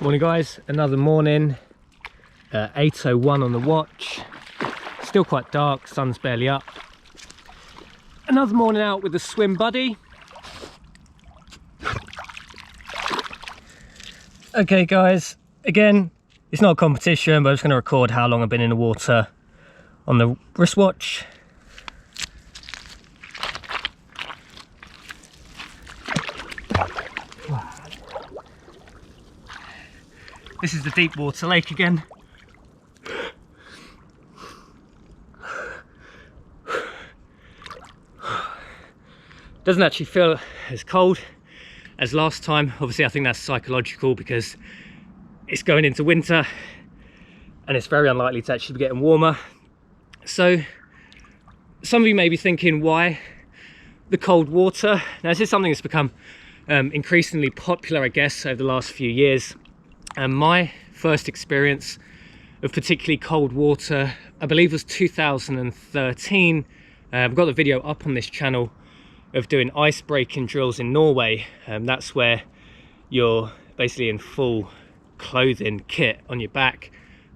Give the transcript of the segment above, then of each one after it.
Morning guys, another morning, 8:01 on the watch, still quite dark, sun's barely up. Another morning out with the swim buddy. Okay guys, again, it's not a competition, but I'm just going to record how long I've been in the water on the wristwatch. This is the deep water lake again. Doesn't actually feel as cold as last time. Obviously I think that's psychological because it's going into winter and it's very unlikely to actually be getting warmer. So some of you may be thinking, why the cold water? Now this is something that's become increasingly popular, I guess, over the last few years. And my first experience of particularly cold water, I believe, was 2013. I've got the video up on this channel of doing ice breaking drills in Norway. That's where you're basically in full clothing kit on your back.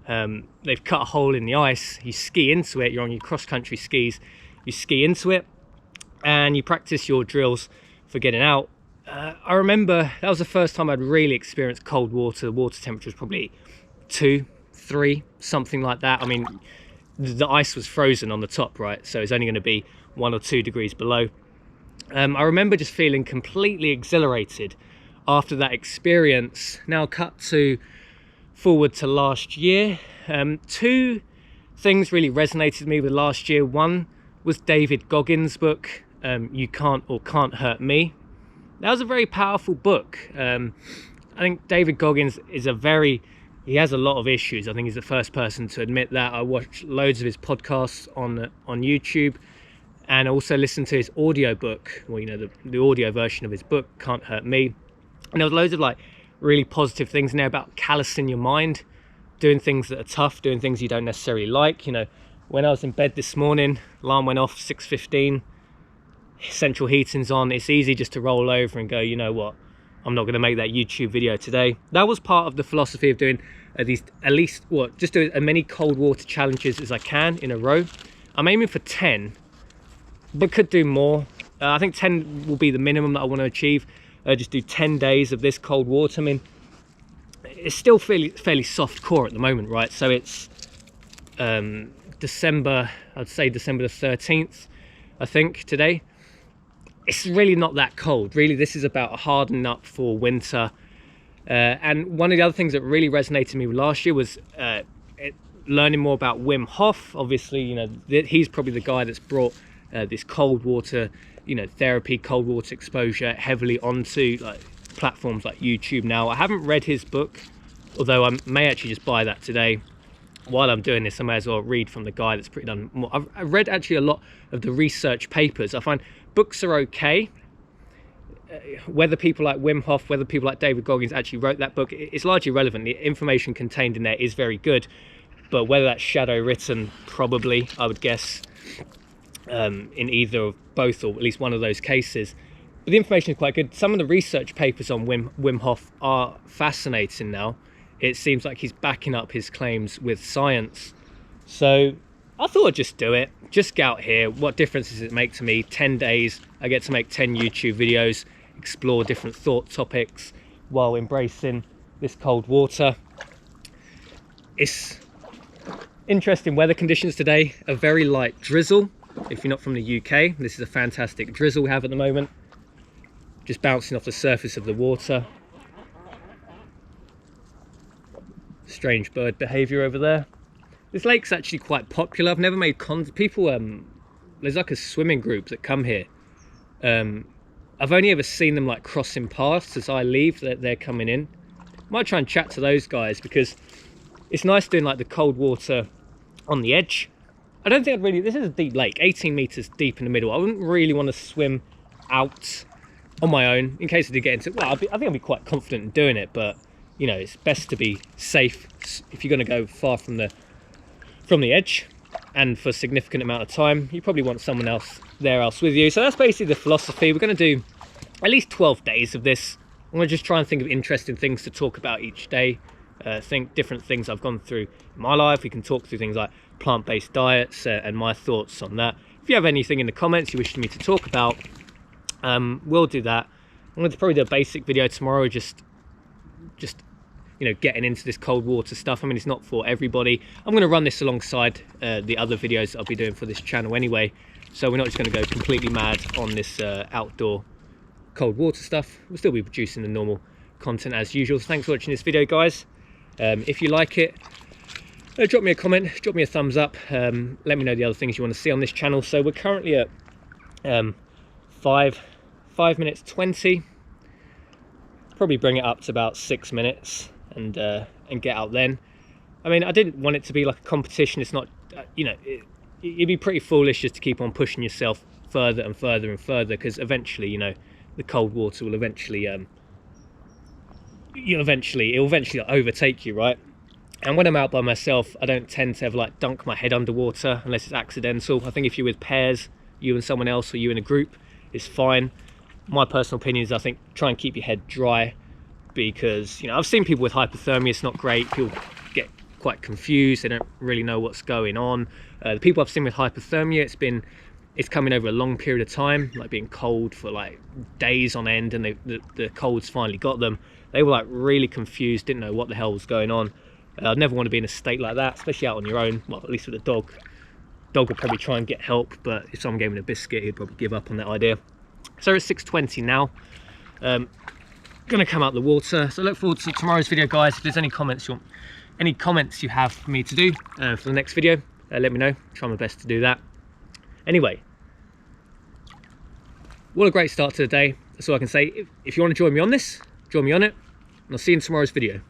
They've cut a hole in the ice, you ski into it, you're on your cross-country skis, you ski into it and you practice your drills for getting out. I remember that was the first time I'd really experienced cold water. The water temperature was probably 2, 3, something like that. I mean, the ice was frozen on the top, right? So it's only going to be 1 or 2 degrees below. I remember just feeling completely exhilarated after that experience. Now cut forward to last year. 2 things really resonated with me with last year. One was David Goggins' book, You Can't Hurt Me. That was a very powerful book. I think David Goggins is he has a lot of issues. I think he's the first person to admit that. I watched loads of his podcasts on YouTube and also listened to his audio book, well, you know, the audio version of his book, Can't Hurt Me. And there was loads of like really positive things in there about callousing your mind, doing things that are tough, doing things you don't necessarily like. You know, when I was in bed this morning, alarm went off 6:15. Central heating's on, it's easy just to roll over and go, you know what, I'm not going to make that YouTube video today. That was part of the philosophy of doing just do as many cold water challenges as I can in a row. I'm aiming for 10, but could do more. I think 10 will be the minimum that I want to achieve. Just do 10 days of this cold water. I mean, it's still fairly soft core at the moment, right? So it's December, I'd say December the 13th, I think, today. It's really not that cold. Really, this is about hardening up for winter. And one of the other things that really resonated with me last year was learning more about Wim Hof. Obviously, you know, he's probably the guy that's brought this cold water, you know, therapy, cold water exposure heavily onto like platforms like YouTube now. I haven't read his book, although I may actually just buy that today. While I'm doing this, I may as well read from the guy that's done more. I've read actually a lot of the research papers. I find books are okay. Whether people like Wim Hof, whether people like David Goggins actually wrote that book, it's largely irrelevant. The information contained in there is very good, but whether that's shadow written, probably, I would guess, in either of both or at least one of those cases. But the information is quite good. Some of the research papers on Wim Hof are fascinating now. It seems like he's backing up his claims with science. So I thought I'd just do it. Just get out here. What difference does it make to me? 10 days, I get to make 10 YouTube videos, explore different thought topics while embracing this cold water. It's interesting weather conditions today. A very light drizzle. If you're not from the UK, this is a fantastic drizzle we have at the moment. Just bouncing off the surface of the water. Strange bird behavior over there. This lake's actually quite popular. I've never made people, there's like a swimming group that come here. I've only ever seen them like crossing paths as I leave, they're coming in. Might try and chat to those guys because it's nice doing like the cold water on the edge. I don't think this is a deep lake, 18 meters deep in the middle. I wouldn't really want to swim out on my own in case I did get into it. Well, I think I'd be quite confident in doing it, but you know, it's best to be safe if you're going to go far from the edge and for a significant amount of time. You probably want someone else with you. So that's basically the philosophy. We're going to do at least 12 days of this I'm going to just try and think of interesting things to talk about each day. Think different things I've gone through in my life. We can talk through things like plant-based diets and my thoughts on that. If you have anything in the comments you wish me to talk about, we'll do that. I'm going to probably do a basic video tomorrow, just you know, getting into this cold water stuff. I mean, it's not for everybody. I'm going to run this alongside the other videos that I'll be doing for this channel anyway, so we're not just going to go completely mad on this outdoor cold water stuff. We'll still be producing the normal content as usual. So thanks for watching this video, guys. If you like it, drop me a comment, drop me a thumbs up, let me know the other things you want to see on this channel. So we're currently at 5 minutes 20. Probably bring it up to about 6 minutes and get out then. I mean, I didn't want it to be like a competition. It's not, you know, it'd be pretty foolish just to keep on pushing yourself further and further and further, because eventually, you know, the cold water will eventually it'll eventually overtake you, right? And when I'm out by myself, I don't tend to ever like dunk my head underwater unless it's accidental. I think if you're with pairs, you and someone else, or you in a group, it's fine. My personal opinion is I think try and keep your head dry, because, you know, I've seen people with hypothermia, it's not great. People get quite confused, they don't really know what's going on. The people I've seen with hypothermia, it's coming over a long period of time, like being cold for like days on end, and the cold's finally got them. They were like really confused, didn't know what the hell was going on. I'd never want to be in a state like that, especially out on your own. Well, at least with a dog. Dog would probably try and get help, but if someone gave him a biscuit, he'd probably give up on that idea. So it's 6:20 now. Gonna come out the water. So look forward to tomorrow's video, guys. If there's any comments you have for me to do for the next video, let me know. Try my best to do that. Anyway, what a great start to the day. That's all I can say. If you want to join me on this, join me on it, and I'll see you in tomorrow's video.